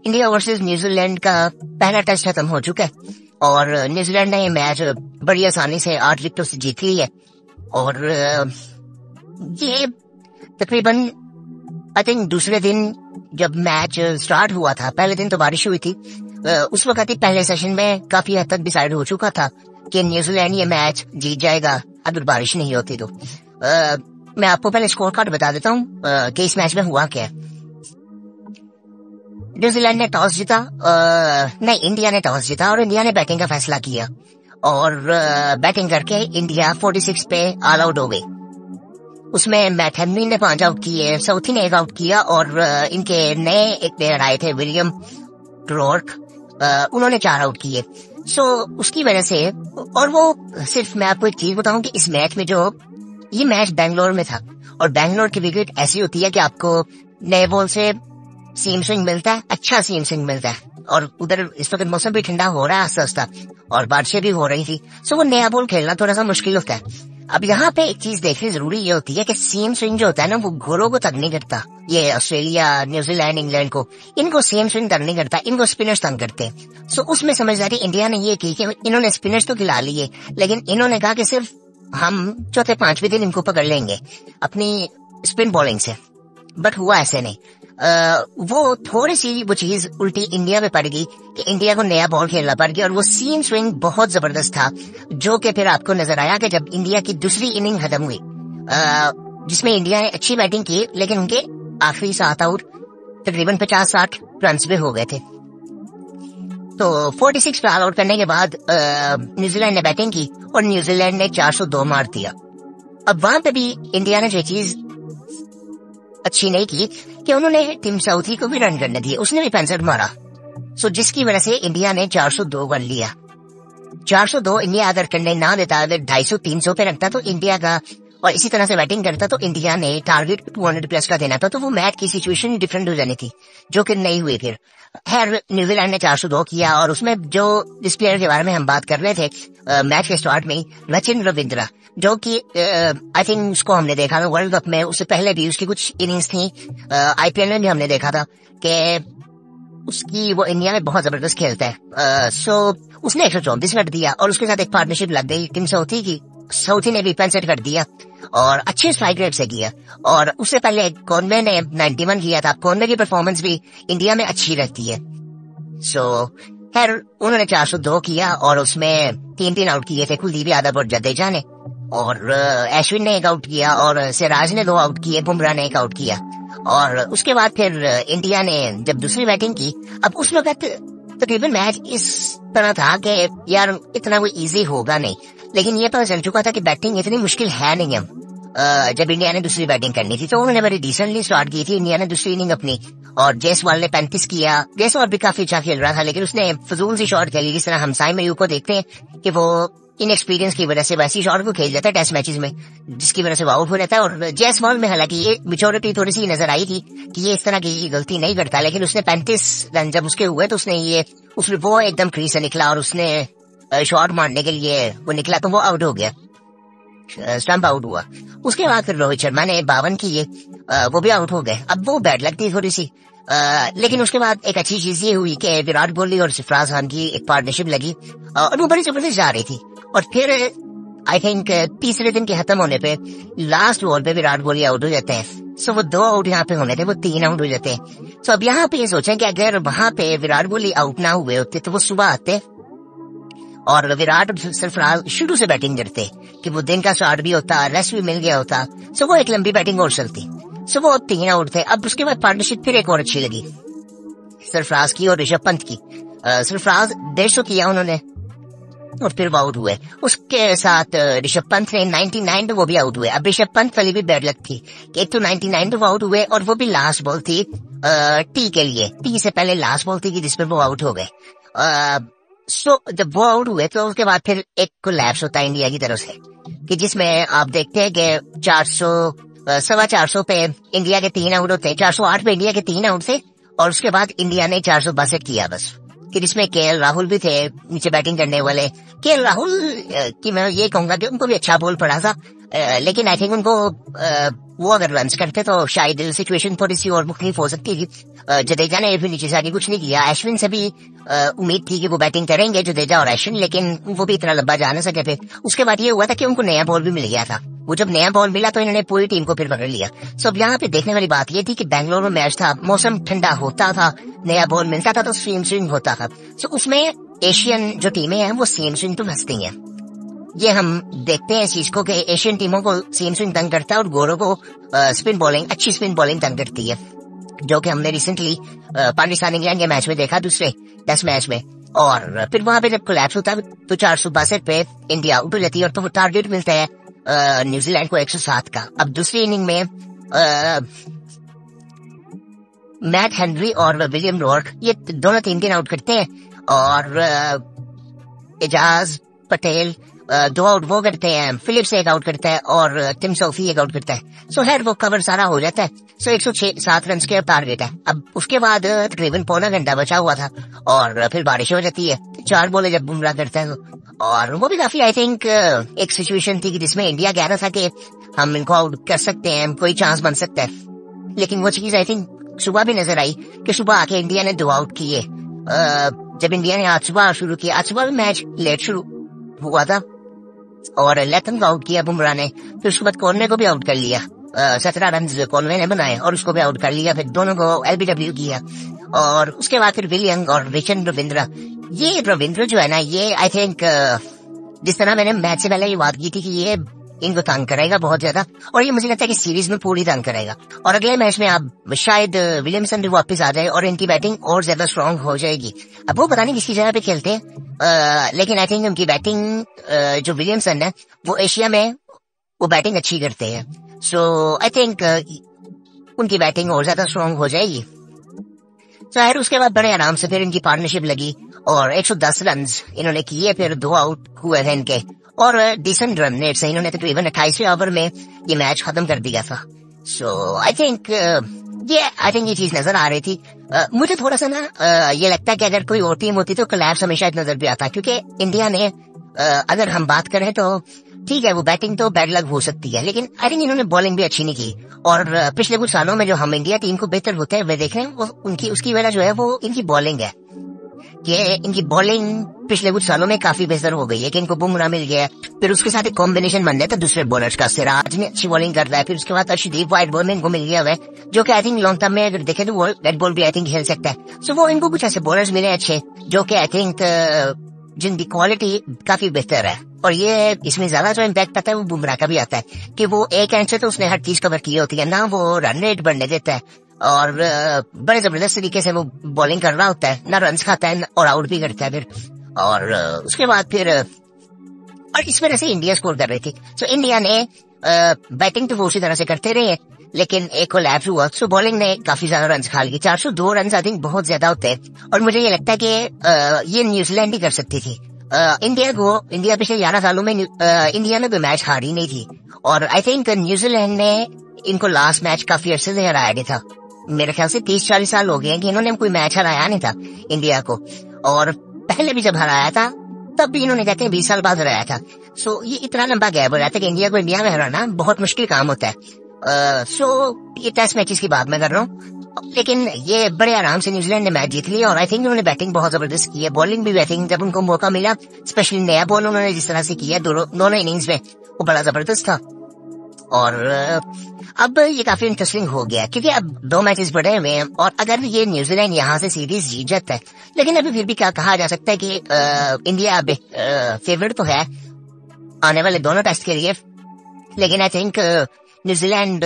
India versus New Zealand का पहला test खत्म हो चुका है और न्यूजीलैंड ने ये मैच बड़ी आसानी से 8 विकेटों से जीत ली है। और ये तकरीबन आई थिंक दूसरे दिन जब मैच स्टार्ट हुआ था, पहले दिन तो बारिश हुई थी, उस वक्त ही पहले सेशन में काफी हद तक डिसाइड हो चुका था कि न्यूजीलैंड ये मैच जीत जाएगा अगर बारिश नहीं होती तो। मैं आपको पहले स्कोर कार्ड बता देता हूँ कि इस मैच में हुआ क्या है। न्यूजीलैंड ने टॉस जीता, नहीं इंडिया ने टॉस जीता और इंडिया ने बैटिंग का फैसला किया और बैटिंग करके इंडिया 46 पे ऑल आउट हो गई। उसमें मैट हेनरी ने 5 आउट किए, साउथी ने 1 आउट किया और इनके नए एक प्लेयर आए थे विलियम ट्रोर्क, उन्होंने 4 आउट किए। सो उसकी वजह से, और वो सिर्फ मैं आपको एक चीज बताऊं कि इस मैच में जो ये मैच बेंगलोर में था और बेंगलोर की विकेट ऐसी होती है कि आपको नए बॉल से सीम स्विंग मिलता है, अच्छा सीम स्विंग मिलता है। और उधर इस वक्त मौसम भी ठंडा हो रहा है आस्ता आस्ता और बारिशें भी हो रही थी, सो वो नया बॉल खेलना थोड़ा सा मुश्किल होता है। अब यहाँ पे एक चीज देखनी जरूरी ये होती है कि सीम स्विंग जो होता है ना वो घोड़ों को तंग नहीं करता। ये ऑस्ट्रेलिया, न्यूजीलैंड, इंग्लैंड को, इनको सेम स्विंग तंग नहीं करता, इनको स्पिनर्स तंग करते हैं। सो उसमें समझदारी इंडिया ने ये की कि इन्होंने स्पिनर्स तो खिला लिए, लेकिन इन्होंने कहा कि सिर्फ हम चौथे 5वें दिन इनको पकड़ लेंगे अपनी स्पिन बॉलिंग से। बट हुआ ऐसे नहीं। वो थोड़ी सी वो चीज उल्टी इंडिया में पड़ गई कि इंडिया को नया बॉल खेलना पड़ गया और वो सीम स्विंग बहुत जबरदस्त था, जो कि फिर आपको नजर आया कि जब इंडिया की दूसरी इनिंग खत्म हुई, जिसमें इंडिया ने अच्छी बैटिंग की, लेकिन उनके आखिरी 7 आउट तकरीबन 50-60 रन पे हो गए थे। तो 46 पे ऑल आउट करने के बाद न्यूजीलैंड ने बैटिंग की और न्यूजीलैंड ने 402 मार दिया। अब वहां पे भी इंडिया ने जो चीज अच्छी नहीं की कि उन्होंने टीम साउथी को भी रन करने दिए, उसने भी 65 मारा। सो जिसकी वजह से इंडिया ने 402 कर लिया। 402 इंडिया अगर करने ना देता, अगर 250-300 पे रखता तो इंडिया का, और इसी तरह से बैटिंग करता तो इंडिया ने टारगेट 200 प्लस का देना था, तो वो मैच की सिचुएशन डिफरेंट हो जानी थी, जो कि नहीं हुई। फिर खैर न्यूजीलैंड ने 402 किया और उसमें जो जिस प्लेयर के बारे में हम बात कर रहे थे मैच के स्टार्ट में, सचिन रविंद्र, जो कि आई थिंक उसको हमने देखा था वर्ल्ड कप में, उससे पहले भी उसकी कुछ इनिंग्स थी, आईपीएल में भी हमने देखा था कि उसकी वो इंडिया में बहुत जबरदस्त खेलता है। सो उसने 134 कर दिया और उसके साथ एक पार्टनरशिप लग गई टीम साउथी की, साउथी ने भी 65 कर दिया और अच्छे स्ट्राइक रेट से किया। और उससे पहले कॉनवे ने 91 किया था। कॉनवे की परफॉर्मेंस भी इंडिया में अच्छी रहती है। सो खैर उन्होंने 402 किया और उसमें 3 आउट किए थे, कुलदीप यादव और जडेजा ने, और अश्विन ने 1 आउट किया और सिराज ने 2 आउट किए, बुमराह ने 1 आउट किया। और उसके बाद फिर इंडिया ने जब दूसरी बैटिंग की, अब उस वक्त तकरीबन मैच इस तरह था कि यार इतना कोई इजी होगा नहीं, लेकिन ये पता चल चुका था कि बैटिंग इतनी मुश्किल है नहीं है। जब इंडिया ने दूसरी बैटिंग करनी थी तो उन्होंने बड़ी डिसेंटली स्टार्ट की थी इंडिया ने दूसरी इनिंग अपनी, और जयसवाल ने 35 किया। जयसवाल भी काफी अच्छा खेल रहा था, लेकिन उसने फजूल सी शॉट खेली, जिस तरह हम साई मयूर को देखते हैं कि वो इनएक्सपीरियंस की वजह से वैसी शॉट को खेल जाता है टेस्ट मैचेस में, जिसकी वजह से वो आउट हो जाता है। और जयसवाल में हालांकि ये मेच्योरिटी थोड़ी सी नजर आई थी कि ये इस तरह की गलती नहीं करता, लेकिन उसने 35 रन जब उसके हुए तो उसने वो एकदम क्रीज से निकला और उसने शॉट मारने के लिए वो निकला तो वो आउट हो गया, स्टंप आउट हुआ। उसके बाद फिर रोहित शर्मा ने 52 किए, वो भी आउट हो गए। अब वो बैड लगती थोड़ी सी, लेकिन उसके बाद एक अच्छी चीज ये हुई कि विराट कोहली और सरफराज खान की एक पार्टनरशिप लगी और वो बड़ी जबरदस्त जा रही थी। और फिर आई थिंक तीसरे दिन के खत्म होने पे लास्ट बॉल पे विराट कोहली आउट हो जाते हैं। सो वो 2 आउट यहाँ पे होने थे, वो 3 आउट हो जाते हैं। सो अब यहाँ पे ये सोचें कि अगर वहां पे विराट कोहली आउट ना हुए होते तो वो सुबह आते और विराट और सरफराज शुरू से बैटिंग करते कि वो दिन का स्टार्ट भी होता, रेस्ट भी मिल गया होता, सो वो एक लंबी बैटिंग और चलती। सो वो 3 आउट थे। अब उसके बाद पार्टनरशिप फिर एक और अच्छी लगी सरफराज की और ऋषभ पंत की। सरफराज 150 किया उन्होंने और फिर वो आउट हुए। उसके साथ ऋषभ पंत ने 99 पे वो भी आउट हुए। अब ऋषभ पंत वाली भी बैड लक थी कि एक तो 99 पे वो आउट हुए और वो भी लास्ट बॉल थी टी के लिए, टी से पहले लास्ट बॉल थी कि जिसमें वो आउट हो गए। सो जब वो आउट हुए तो उसके बाद फिर एक कोलैप्स होता है इंडिया की तरफ से, कि जिसमें आप देखते हैं कि 400 पे इंडिया के 3 आउट होते हैं, 408 पे इंडिया के 3 आउट थे और उसके बाद इंडिया ने 462 किया बस, कि जिसमें केएल राहुल भी थे नीचे बैटिंग करने वाले। केएल राहुल की मैं ये कहूंगा कि उनको भी अच्छा बॉल पड़ा था, लेकिन आई थिंक उनको वो अगर रन करते तो शायद सिचुएशन थोड़ी सी और मुख्तलिफ हो सकती थी। जडेजा ने भी नीचे से आगे कुछ नहीं किया। अश्विन से भी उम्मीद थी कि वो बैटिंग करेंगे, जडेजा और अश्विन, लेकिन वो भी इतना लंबा जा नहीं सके थे। उसके बाद ये हुआ था कि उनको नया बॉल भी मिल गया था। वो जब नया बॉल मिला तो इन्होंने पूरी टीम को फिर पकड़ लिया। सो अब यहाँ पे देखने वाली बात ये थी कि बैंगलोर में मैच था, मौसम ठंडा होता था, नया बॉल मिलता था तो सेम स्विंग होता था। सो उसमें एशियन जो टीमें हैं वो सेम स्विंग तो हंसती हैं। ये हम देखते हैं इस चीज को कि एशियन टीमों को सेम स्विंग तंग करता है और गोरों को स्पिन बॉलिंग, अच्छी स्पिन बॉलिंग तंग करती है, जो कि हमने रिसेंटली पाकिस्तान इंग्लैंड के मैच में देखा, दूसरे टेस्ट मैच में। और फिर वहां पे जब कोलैप्स होता है तो 462 पे इंडिया ऊपर जाती है और तो टारगेट मिलता है न्यूजीलैंड को 107 का। अब दूसरी इनिंग में मैट हेनरी और विलियम रॉर्क ये दोनों 3 आउट करते हैं और एजाज पटेल 2 आउट वो करते हैं, फिलिप्स 1 आउट करता है और टिम सौफी 1 आउट करता है। सो खैर वो कवर सारा हो जाता है। सो 107 रन के टारगेट है। अब उसके बाद तकरीबन पौना घंटा बचा हुआ था और फिर बारिश हो जाती है। 4 बॉलें जब बुमराह करता है और वो भी काफी आई थिंक एक सिचुएशन थी कि जिसमें इंडिया कह रहा था कि हम इनको आउट कर सकते हैं, कोई चांस बन सकता है, लेकिन वो चीज आई थिंक सुबह भी नजर आई कि सुबह आके इंडिया ने 2 आउट किए। जब इंडिया ने आज सुबह शुरू किया, आज सुबह भी मैच लेट शुरू हुआ था और लेथम को आउट किया बुमराह ने, फिर उसके बाद कॉर्ने को भी आउट कर लिया। 17 रन कॉर्ने ने बनाए और उसको भी आउट कर लिया, फिर दोनों को एलबीडब्ल्यू किया और उसके बाद फिर विलियम और रिचन रविंद्र। ये रविंद्र जो है ना, ये आई थिंक जिस तरह मैंने मैच से पहले ये बात की थी कि ये इनको तंग करेगा बहुत ज्यादा और ये मुझे लगता है कि सीरीज में पूरी तंग करेगा और अगले मैच में अब शायद विलियमसन भी वापस आ जाए और इनकी बैटिंग और ज्यादा स्ट्रांग हो जाएगी। अब वो पता नहीं किसकी जगह पे खेलते हैं, लेकिन आई थिंक उनकी बैटिंग जो विलियमसन है वो एशिया में वो बैटिंग अच्छी करते हैं। सो आई थिंक उनकी बैटिंग और ज्यादा स्ट्रांग हो जाएगी। खैर उसके बाद बड़े आराम से फिर इनकी पार्टनरशिप लगी और 110 रन इन्होंने किए, फिर 2 आउट हुए थे इनके और डिसेंट रन रेट से इन्होंने तकरीबन 28वें ओवर में ये मैच खत्म कर दिया था। सो आई थिंक ये चीज नजर आ रही थी। मुझे थोड़ा सा ना ये लगता है कि अगर कोई और टीम होती तो कोलैप्स हमेशा नजर भी आता, क्योंकि इंडिया ने अगर हम बात करें तो ठीक है वो बैटिंग तो बैड लक हो सकती है, लेकिन आई थिंक इन्होंने बॉलिंग भी अच्छी नहीं की और पिछले कुछ सालों में जो हम इंडिया टीम को बेहतर होते हैं वे देख रहे हैं, वो उनकी उसकी वजह जो है वो इनकी बॉलिंग है कि इनकी बॉलिंग पिछले कुछ सालों में काफी बेहतर हो गई है कि इनको बुमराह मिल गया, फिर उसके साथ एक कॉम्बिनेशन बन जाता है दूसरे बॉलर्स का। सिराज ने अच्छी बॉलिंग करता है, फिर उसके बाद अर्शदीप व्हाइट बॉल में इनको मिल गया है जो कि आई थिंक लॉन्ग टर्म में अगर देखें तो वो रेड बॉल भी आई थिंक खेल सकता है। सो वो इनको कुछ ऐसे बॉलर्स मिले अच्छे जो कि आई थिंक जिनकी क्वालिटी काफी बेहतर है और ये इसमें ज्यादा जो इम्पैक्ट आता है वो बुमराह का भी आता है कि वो एक एंड से तो उसने हर चीज कवर की होती है ना, वो रन रेट बढ़ने देता है और बड़े जबरदस्त तरीके से वो बॉलिंग कर रहा होता है, ना रन खाता है और आउट भी करता है फिर और उसके बाद फिर और इस वजह से इंडिया स्कोर कर रही थी। सो इंडिया ने बैटिंग तो वो उसी तरह से करते रहे लेकिन एक कोलैप्स हुआ, सो बॉलिंग ने काफी ज्यादा रन खा लिए। 402 रन आई थिंक बहुत ज्यादा होते हैं और मुझे ये लगता है कि ये न्यूजीलैंड ही कर सकती थी। इंडिया पिछले 11 सालों में इंडिया में भी मैच हारी नहीं थी और आई थिंक न्यूजीलैंड ने इनको लास्ट मैच काफी अरसे से हराया नहीं था। मेरे ख्याल से 30-40 साल हो गए हैं कि इन्होंने कोई मैच हराया नहीं था इंडिया को, और पहले भी जब हराया था तब भी इन्होंने कहते हैं 20 साल बाद हराया था। सो ये इतना लंबा गैप हो रहा था कि इंडिया को इंडिया में हराना बहुत मुश्किल काम होता है। सो ये टेस्ट मैचेस की बात मैं कर रहा हूँ, लेकिन ये बड़े आराम से न्यूजीलैंड ने मैच जीत लिया और आई थिंक उन्होंने बैटिंग बहुत जबरदस्त की है, बॉलिंग भी आई थिंक जब उनको मौका मिला स्पेशली नया बॉल उन्होंने जिस तरह से किया दोनों इनिंग्स में वो बड़ा जबरदस्त था। और अब ये काफी इंटरेस्टिंग हो गया क्योंकि अब 2 मैचेस बढ़े हुए हैं और अगर ये न्यूजीलैंड यहाँ से सीरीज जीत जाता है, लेकिन अभी फिर भी क्या कहा जा सकता है कि इंडिया अब फेवरेट तो है आने वाले दोनों टेस्ट के लिए, लेकिन आई थिंक न्यूजीलैंड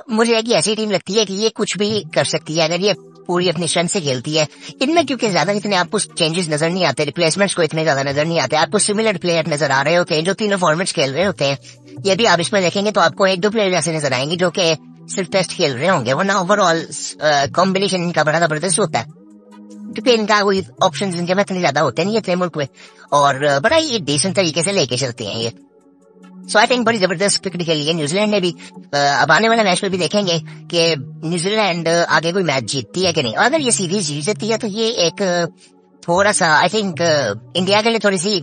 मुझे एक ऐसी टीम लगती है कि ये कुछ भी कर सकती है अगर ये पूरी अपनी स्ट्रेंथ से खेलती है। इनमें क्योंकि ज्यादा इतने आपको चेंजेस नजर नहीं आते, रिप्लेसमेंट्स को इतने ज्यादा नजर नहीं आते, आपको सिमिलर प्लेयर नजर आ रहे होते हैं जो तीनों फॉर्मेट्स खेल रहे होते हैं। ये भी आप इसमें देखेंगे तो आपको 1-2 प्लेयर ऐसे नजर आएंगे जो कि सिर्फ टेस्ट खेल रहे होंगे, वरना ओवरऑल कॉम्बिनेशन इनका बड़ा जबरदस्त होता है क्योंकि इनका कोई ऑप्शन इनके में इतने ज्यादा होते नहीं है इतने मुल्क में और बड़ा ही डिसेंट तरीके से लेके चलते हैं ये। सो आई थिंक बड़ी जबरदस्त क्रिकेट खेली है न्यूजीलैंड ने भी। अब आने वाले मैच में भी देखेंगे कि न्यूजीलैंड आगे कोई मैच जीतती है कि नहीं, और अगर ये सीरीज जीत जाती है तो ये एक थोड़ा सा आई थिंक इंडिया के लिए थोड़ी सी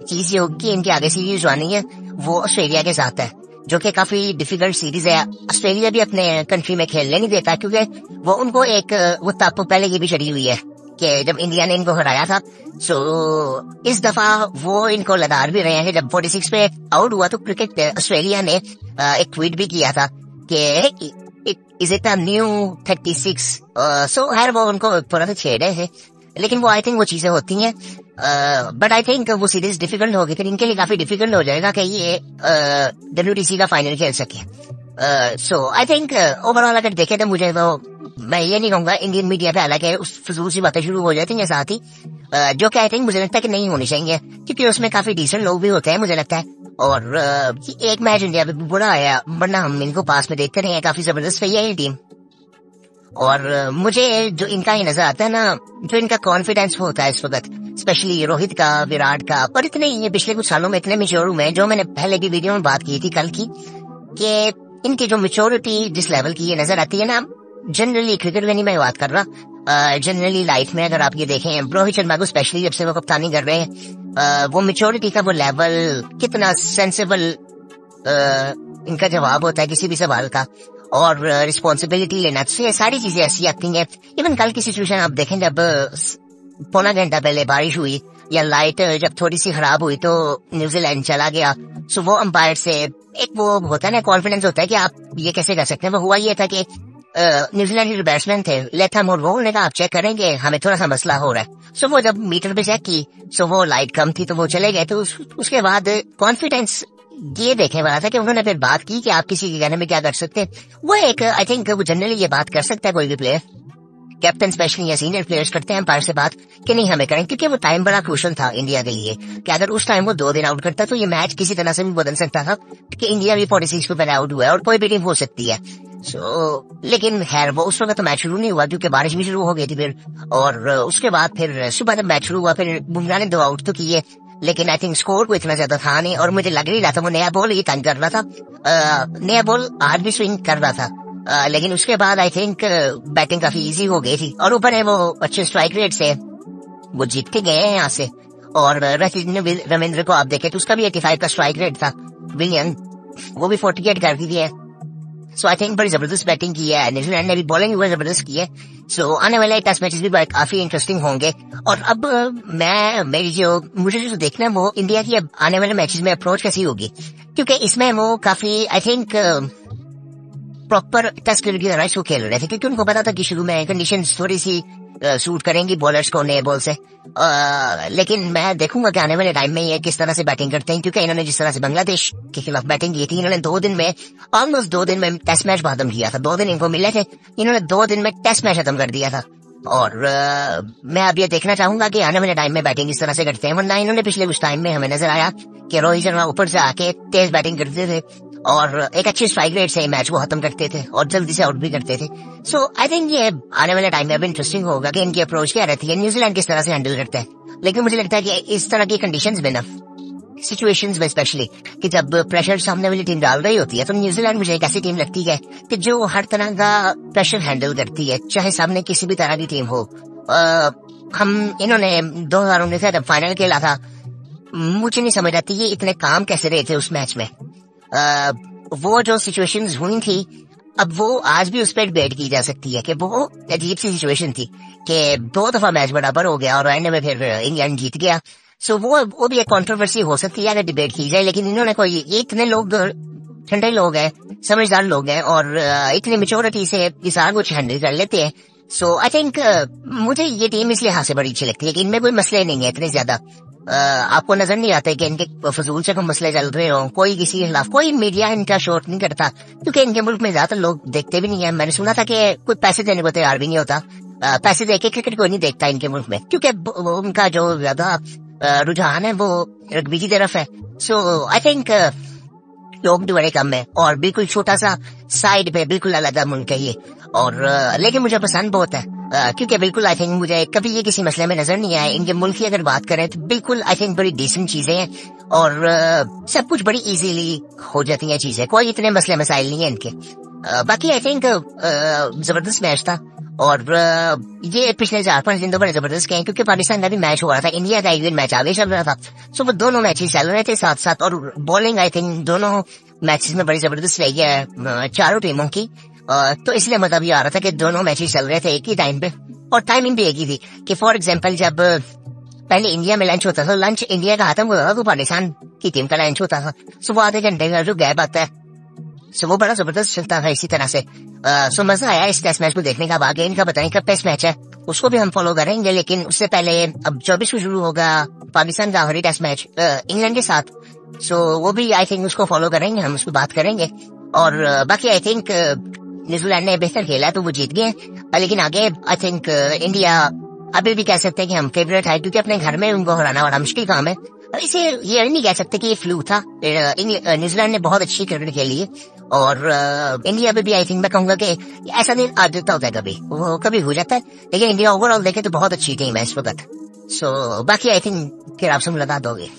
चीज ये होगी कि इनकी आगे सीरीज जो आनी है वो ऑस्ट्रेलिया के साथ है जो कि काफी डिफिकल्ट सीरीज है। ऑस्ट्रेलिया भी अपने कंट्री में खेलने नहीं देता क्योंकि वो उनको एक वो ताप पहले की भी चढ़ी हुई है कि जब इंडिया ने इनको हराया था। सो इस दफा वो इनको लदार भी रहे हैं कि जब 46 पे आउट हुआ तो क्रिकेट ऑस्ट्रेलिया ने एक ट्वीट भी किया था कि इज इट अ न्यू 36। सो हर वो उनको थोड़ा सा छेड़े है, लेकिन वो आई थिंक वो चीजें होती हैं। बट आई थिंक वो सीरीज डिफिकल्ट होगी, फिर इनके लिए काफी डिफिकल्ट हो जाएगा कि ये WTC का फाइनल खेल सके। सो आई थिंक ओवरऑल अगर देखे तो मुझे तो मैं ये नहीं कहूंगा इंडियन मीडिया पे हालांकि उस फजूल सी बातें शुरू हो जाती हैं साथ ही, जो कि आई थिंक मुझे लगता है कि नहीं होनी चाहिए क्योंकि उसमें काफी डिसेंट लोग भी होते हैं मुझे लगता है। और एक मैच इंडिया पे बुरा आया वरना हम इनको पास में देखते रहे हैं, काफी जबरदस्त है ये टीम। और मुझे जो इनका ही नजर आता है ना, जो इनका कॉन्फिडेंस होता है इस वक्त, स्पेशली रोहित का, विराट का, और इतने ये पिछले कुछ सालों में इतने मेच्योर हुए हैं, जो मैंने पहले भी वीडियो में बात की थी कल की, कि इनकी जो मेच्योरिटी जिस लेवल की ये नजर आती है ना, जनरली क्रिकेट में नहीं मैं बात कर रहा, जनरली लाइफ में अगर आप ये देखें रोहित शर्मा को स्पेशली जब से वो कप्तानी कर रहे हैं, वो मेच्योरिटी का वो लेवल, कितना सेंसिबल इनका जवाब होता है किसी भी सवाल का, और रिस्पॉन्सिबिलिटी लेना, तो ये सारी चीजें ऐसी आती हैं। इवन कल की सिचुएशन आप देखें, जब पौना घंटा पहले बारिश हुई या लाइट जब थोड़ी सी खराब हुई तो न्यूजीलैंड चला गया। सो वो अंपायर से एक वो होता है ना, कॉन्फिडेंस होता है कि आप ये कैसे कर सकते हैं। वो हुआ ये था कि न्यूजीलैंड के बैट्समैन थे लेथम और वो, उन्होंने कहा आप चेक करेंगे, हमें थोड़ा सा मसला हो रहा है। सो वो जब मीटर पे चेक की, सो वो लाइट कम थी तो वो चले गए। तो उसके बाद कॉन्फिडेंस ये देखने वाला था कि उन्होंने फिर बात की कि आप किसी के कहने में क्या कर सकते हैं। वो एक आई थिंक वो जनरली ये बात कर सकता है कोई भी प्लेयर, कैप्टन स्पेशली या सीनियर प्लेयर्स करते हैं अंपायर से बात कि नहीं हमें करें, क्योंकि वो टाइम बड़ा क्रूशियल था इंडिया के लिए कि अगर उस टाइम वो 2 दिन आउट करता तो ये मैच किसी तरह से भी बदल सकता था कि इंडिया भी 46 पे पहले आउट हुआ है और कोई भी टीम हो सकती है। लेकिन खैर वो उस वक्त तो मैच शुरू नहीं हुआ क्योंकि बारिश भी शुरू हो गई थी फिर, और उसके बाद फिर सुबह जब मैच शुरू हुआ फिर बुमराह ने 2 आउट तो किए, लेकिन आई थिंक स्कोर को इतना ज्यादा था नहीं, और मुझे लग नहीं रहा था वो नया बॉल ही तंग कर रहा था। नया बॉल आज भी स्विंग कर रहा था, लेकिन उसके बाद आई थिंक बैटिंग काफी इजी हो गई थी, और ऊपर है वो अच्छे स्ट्राइक रेट से वो जीत के गए हैं यहाँ से। और रविंद्र को आप देखें तो उसका भी 85 का स्ट्राइक रेट था, विलियन वो भी 48 कर दी है। सो आई थिंक बड़ी जबरदस्त बैटिंग की है, न्यूजीलैंड ने भी बॉलिंग भी जबरदस्त की है। सो आने वाले टेस्ट मैचेस भी काफी इंटरेस्टिंग होंगे। और अब मुझे जो देखना है वो इंडिया की अब आने वाले मैचेस में अप्रोच कैसी होगी, क्योंकि इसमें वो काफी I think proper test cricket की तरह इसको खेल रहे थे, क्योंकि उनको पता था कि शुरू में कंडीशंस थोड़ी सी सूट करेंगी बॉलर्स को नए बॉल से। लेकिन मैं देखूंगा कि आने वाले टाइम में ये किस तरह से बैटिंग करते हैं, क्योंकि इन्होंने जिस तरह से बांग्लादेश के खिलाफ बैटिंग की थी, इन्होंने 2 दिन में ऑलमोस्ट 2 दिन में टेस्ट मैच खत्म किया था। 2 दिन इनको मिले थे, इन्होंने 2 दिन में टेस्ट मैच खत्म कर दिया था। और मैं अब ये देखना चाहूंगा कि आने वाले टाइम में बैटिंग इस तरह से करते हैं, वरना इन्होंने पिछले कुछ टाइम में हमें नजर आया कि रोहित शर्मा ऊपर से आके तेज बैटिंग करते थे और एक अच्छी स्ट्राइक रेट से मैच को खत्म करते थे और जल्दी से आउट भी करते थे। सो आई थिंक ये आने वाले टाइम में अब इंटरेस्टिंग होगा कि इनकी अप्रोच क्या रहती है, न्यूजीलैंड किस तरह से हैंडल करता है। लेकिन मुझे लगता है कि इस तरह की कंडीशंस में ना, सिचुएशंस में स्पेशली, कि जब प्रेशर सामने वाली टीम डाल रही होती है, तो न्यूजीलैंड मुझे एक ऐसी टीम लगती है कि जो हर तरह का प्रेशर हैंडल करती है, चाहे सामने किसी भी तरह की टीम हो। हम इन्होंने 2019 जब फाइनल खेला था, मुझे नहीं समझ आती ये इतने काम कैसे रहे थे उस मैच में। वो जो सिचुएशंस हुई थी, अब वो आज भी उस पर डिबेट की जा सकती है कि वो अजीब सी सिचुएशन थी कि 2 दफा मैच बराबर हो गया और एंड में फिर इंग्लैंड जीत गया। सो वो भी एक कंट्रोवर्सी हो सकती है अगर डिबेट की जाए। लेकिन इन्होंने कोई, ये इतने लोग ठंडे लोग हैं, समझदार लोग हैं और इतनी मेच्योरिटी से ये सारा कुछ हैंडल कर लेते हैं। सो आई थिंक मुझे ये टीम इसलिए हाथ से बड़ी अच्छी लगती है कि इनमें कोई मसले नहीं है इतने ज्यादा। आपको नजर नहीं आता है कि इनके फजूल से कोई मसले चल रहे हो, कोई किसी के खिलाफ, कोई मीडिया इनका शोट नहीं करता, क्योंकि इनके मुल्क में ज्यादातर लोग देखते भी नहीं है। मैंने सुना था कि कोई पैसे देने को तैयार भी नहीं होता, पैसे देके क्रिकेट कोई नहीं देखता इनके मुल्क में, क्योंकि उनका जो ज्यादा रुझान है वो रग्बी की तरफ है। सो आई थिंक लोग भी बड़े कम है और बिल्कुल छोटा सा साइड पे बिल्कुल अलग मुल्क है ये। और लेकिन मुझे पसंद बहुत है, क्योंकि बिल्कुल आई थिंक मुझे कभी ये किसी मसले में नजर नहीं आया। इनके मुल्क की अगर बात करें तो बिल्कुल आई थिंक बड़ी डिसेंट चीजें हैं और सब कुछ बड़ी इजीली हो जाती हैं चीजें, कोई इतने मसले मसाइल नहीं है इनके। बाकी आई थिंक जबरदस्त मैच था और ये पिछले 4-5 दिन तो बड़े जबरदस्त गए, क्योंकि पाकिस्तान का भी मैच हो रहा था, इंडिया का एक दिन मैच आगे चल रहा था। सो वो दोनों मैचेस चल रहे थे साथ साथ, और बॉलिंग आई थिंक दोनों मैचेस में बड़ी जबरदस्त रही है चारों टीमों की। तो इसलिए मतलब ये आ रहा था कि दोनों मैचेस चल रहे थे एक ही टाइम पे, और टाइमिंग भी एक ही थी कि फॉर एग्जाम्पल जब पहले इंडिया में लंच होता था, लंच इंडिया का खत्म होता था तो पाकिस्तान की टीम का लंच होता था। सो वो आधे घंटे का जो गैप आता है, सो वो बड़ा जबरदस्त चलता था इसी तरह से। सो मजा आया इस टेस्ट मैच को देखने का। आगे इनका बताएं कब टेस्ट मैच है, उसको भी हम फॉलो करेंगे, लेकिन उससे पहले अब 24 को शुरू होगा पाकिस्तान का आखिरी टेस्ट मैच इंग्लैंड के साथ। सो वो भी आई थिंक उसको फॉलो करेंगे, हम उसको बात करेंगे। और बाकी आई थिंक न्यूजीलैंड ने बेहतर खेला तो वो जीत गए, लेकिन आगे आई थिंक इंडिया अभी भी कह सकते हैं कि हम फेवरेट है, क्योंकि अपने घर में उनको हराना बड़ा मुश्किल काम है। इसे ये नहीं कह सकते कि ये फ्लू था। न्यूजीलैंड ने बहुत अच्छी क्रिकेट खेली है, और इंडिया पे भी आई थिंक मैं कहूंगा कि ऐसा दिन आ जाता होता है, कभी वो कभी हो जाता है, लेकिन इंडिया ओवरऑल देखे तो बहुत अच्छी टीम है इस वक्त। सो बाकी आई थिंक फिर आपसे मुलाकात होगी।